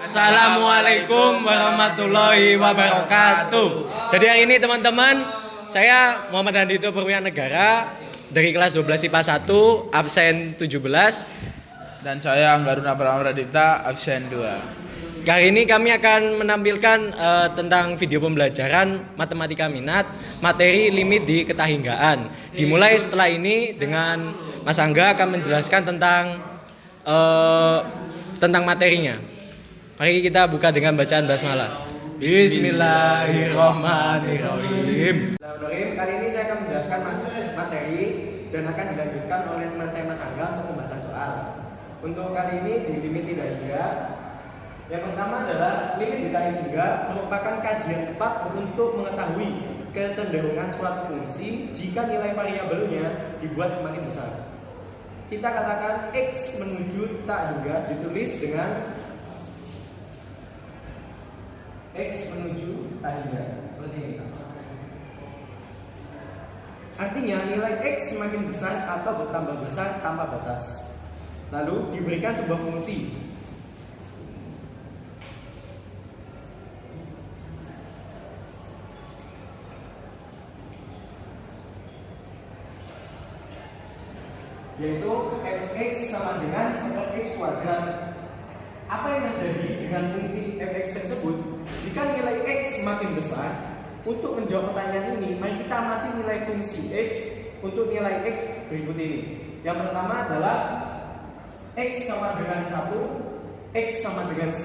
Assalamualaikum warahmatullahi wabarakatuh. Jadi hari ini teman-teman, saya Muhammad Handito Perwira Negara dari kelas 12 IPA 1, absen 17. Dan saya Anggarun Abraham Radipta, absen 2. Kali ini kami akan menampilkan tentang video pembelajaran matematika minat, materi limit di ketahinggaan. Dimulai setelah ini dengan Mas Angga akan menjelaskan tentang materinya. Mari kita buka dengan bacaan basmalah. Bismillahirrahmanirrahim. Kali ini saya akan menjelaskan materi dan akan dilanjutkan oleh teman saya Mas Angga untuk pembahasan soal. Untuk kali ini di limit tidak hingga. Yang pertama adalah limit tidak hingga merupakan kajian tepat untuk mengetahui kecenderungan suatu fungsi jika nilai variabelnya dibuat semakin besar. Kita katakan x menuju tak hingga ditulis dengan x menuju tak hingga seperti ini. Artinya nilai x semakin besar atau bertambah besar tanpa batas. Lalu diberikan sebuah fungsi yaitu fx sama dengan sekunder x kuadrat. Apa yang terjadi dengan fungsi fx tersebut? Jika nilai x semakin besar, untuk menjawab pertanyaan ini, mari kita amati nilai fungsi x untuk nilai x berikut ini. Yang pertama adalah x sama dengan 1, x sama dengan 10,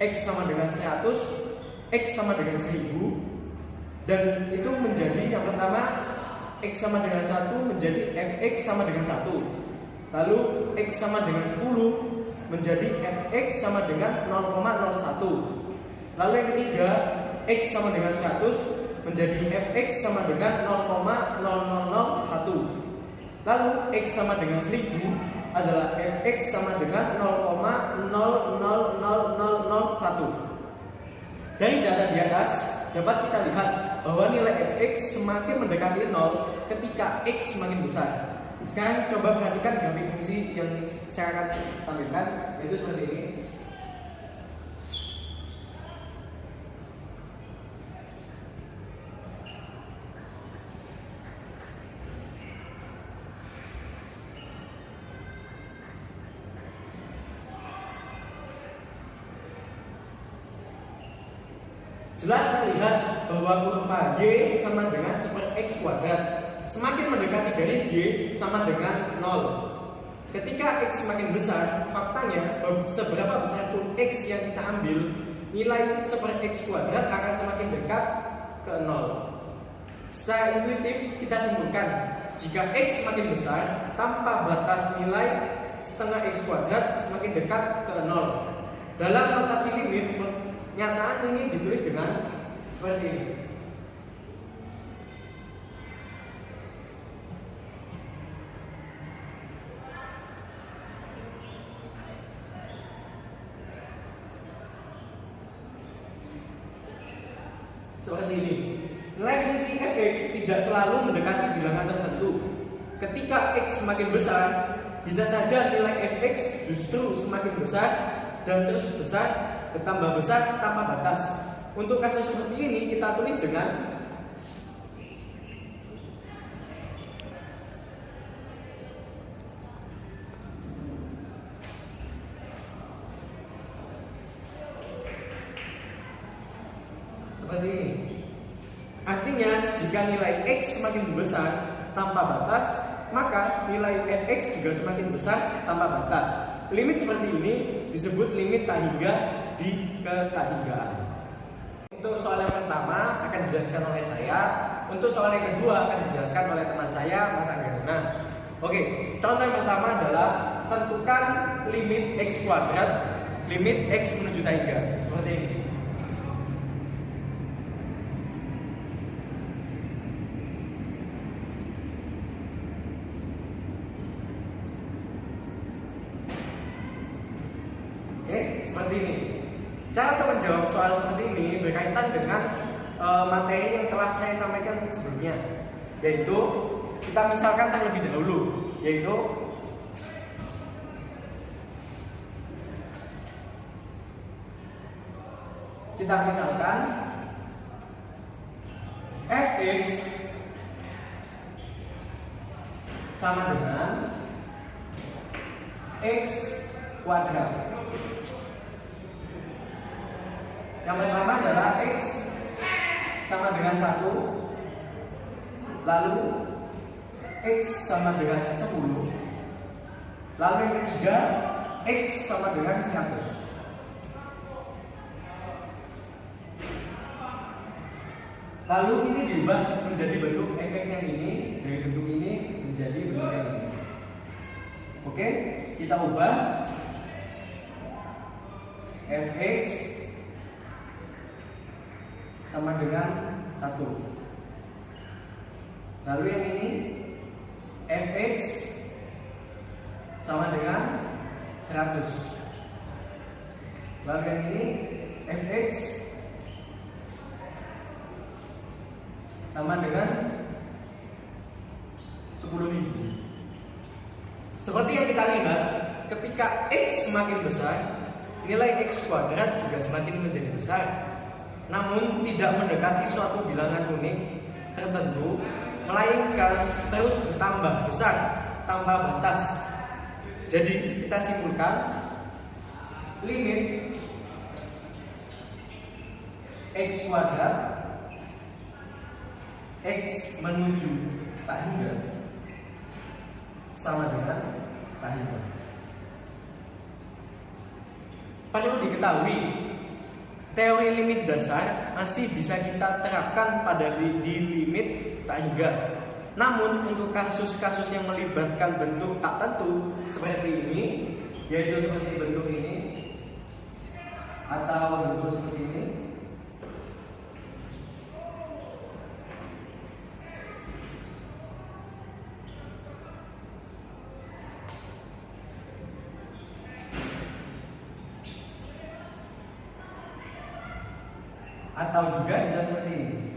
x sama dengan 100, x sama dengan 1000. Dan itu menjadi yang pertama x sama dengan 1 menjadi fx sama dengan 1. Lalu x sama dengan 10 menjadi fx sama dengan 0,01. Lalu yang ketiga, x sama dengan 100 menjadi fx sama dengan 0,0001. Lalu x sama dengan 1000 adalah fx sama dengan 0,000001. Dari data di atas dapat kita lihat bahwa nilai fx semakin mendekati 0 ketika x semakin besar. Sekarang coba perhatikan grafik fungsi yang saya akan tampilkan, yaitu seperti ini. Jelas terlihat bahwa kurva y sama dengan seper x kuadrat. Semakin mendekati garis y sama dengan 0. Ketika x semakin besar, faktanya seberapa besar pun x yang kita ambil, nilai seper x kuadrat akan semakin dekat ke 0. Secara intuitif kita simpulkan, jika x semakin besar, tanpa batas nilai setengah x kuadrat semakin dekat ke 0. Dalam notasi limit, nyataan ini ditulis dengan seperti ini. Seperti ini. Nilai fungsi fx tidak selalu mendekati bilangan tertentu. Ketika x semakin besar, bisa saja nilai fx justru semakin besar dan terus besar, bertambah besar tanpa batas. Untuk kasus seperti ini kita tulis dengan seperti ini. Artinya jika nilai x semakin besar tanpa batas, maka nilai fx juga semakin besar tanpa batas. Limit seperti ini disebut limit tak hingga di ketahinggaan. Untuk soal yang pertama akan dijelaskan oleh saya. Untuk soal yang kedua akan dijelaskan oleh teman saya Mas Angga. Oke, contoh yang pertama adalah tentukan limit x kuadrat, limit x menuju tak hingga. Seperti ini. Seperti ini. Cara untuk menjawab soal seperti ini berkaitan dengan materi yang telah saya sampaikan sebelumnya, yaitu kita misalkan terlebih dahulu, yaitu kita misalkan fx sama dengan x kuadrat. Yang pertama adalah x sama dengan 1, lalu x sama dengan 10, lalu yang ketiga x sama dengan 100. Lalu ini diubah menjadi bentuk fx yang ini, dari bentuk ini menjadi bentuk yang ini. Oke, kita ubah fx sama dengan 1. Lalu yang ini fx sama dengan 100. Lalu yang ini fx sama dengan 10.000. Seperti yang kita lihat, ketika x semakin besar, nilai x kuadrat juga semakin menjadi besar. Namun tidak mendekati suatu bilangan unik tertentu, melainkan terus bertambah besar tanpa batas. Jadi kita simpulkan limit x kuadrat x menuju tak hingga sama dengan tak hingga. Perlu diketahui, teori limit dasar masih bisa kita terapkan pada di limit tak hingga. Namun untuk kasus-kasus yang melibatkan bentuk tak tentu seperti ini, yaitu seperti bentuk ini atau bentuk seperti ini, atau juga bisa seperti ini.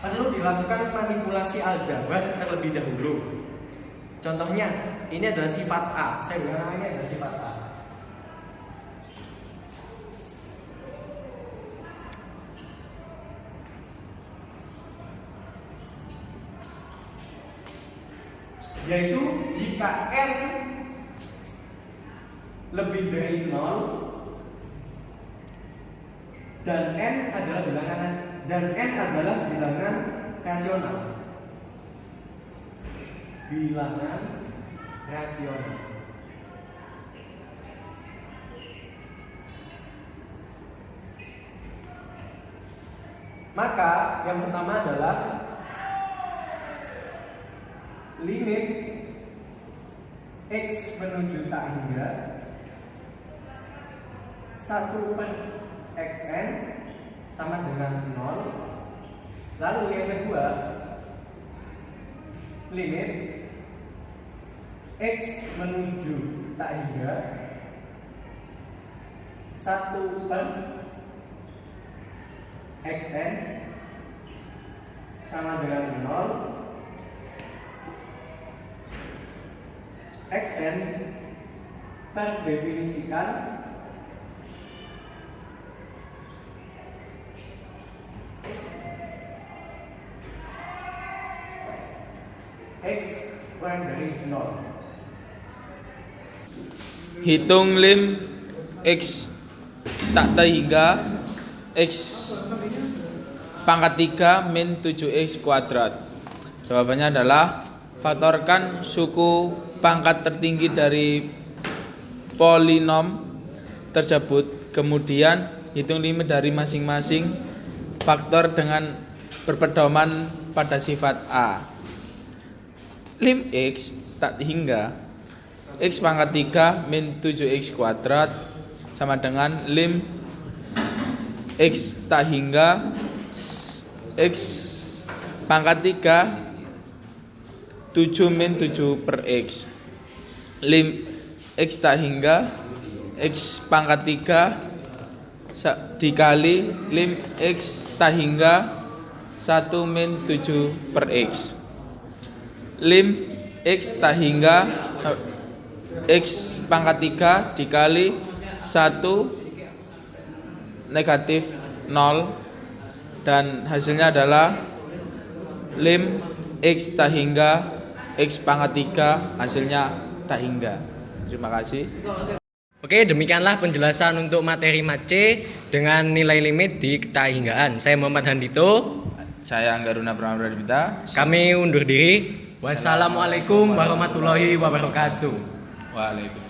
Perlu dilakukan manipulasi aljabar terlebih dahulu. Contohnya, ini adalah sifat A. Saya bilang namanya adalah sifat A. Yaitu jika n lebih dari 0 dan n adalah bilangan rasional. Bilangan rasional. Maka yang pertama adalah limit x menuju tak hingga 1/xn sama dengan 0. Lalu yang kedua, limit x menuju tak hingga 1/xn sama dengan 0. xn terdefinisikan x kurang dari 0. Hitung lim x tak hingga x pangkat 3 min 7x kuadrat. Jawabannya adalah faktorkan suku pangkat tertinggi dari polinom tersebut, kemudian hitung limit dari masing-masing faktor dengan berpedoman pada sifat A. Lim x tak hingga x pangkat 3 min 7x kuadrat sama dengan lim x tak hingga x pangkat 3 7 min 7 per x. Lim x tak hingga x pangkat 3 dikali lim x tak hingga 1 min 7 per x. Lim x tak hingga X pangkat 3 dikali 1 negatif 0 dan hasilnya adalah lim X tak hingga X pangkat 3 hasilnya tak hingga. Terima kasih. Oke, demikianlah penjelasan untuk materi mat C dengan nilai limit di tak hinggaan. Saya Muhammad Handito. Saya Anggaruna Pramradipta. Kami undur diri. Wassalamualaikum warahmatullahi wabarakatuh. Waalaikumsalam.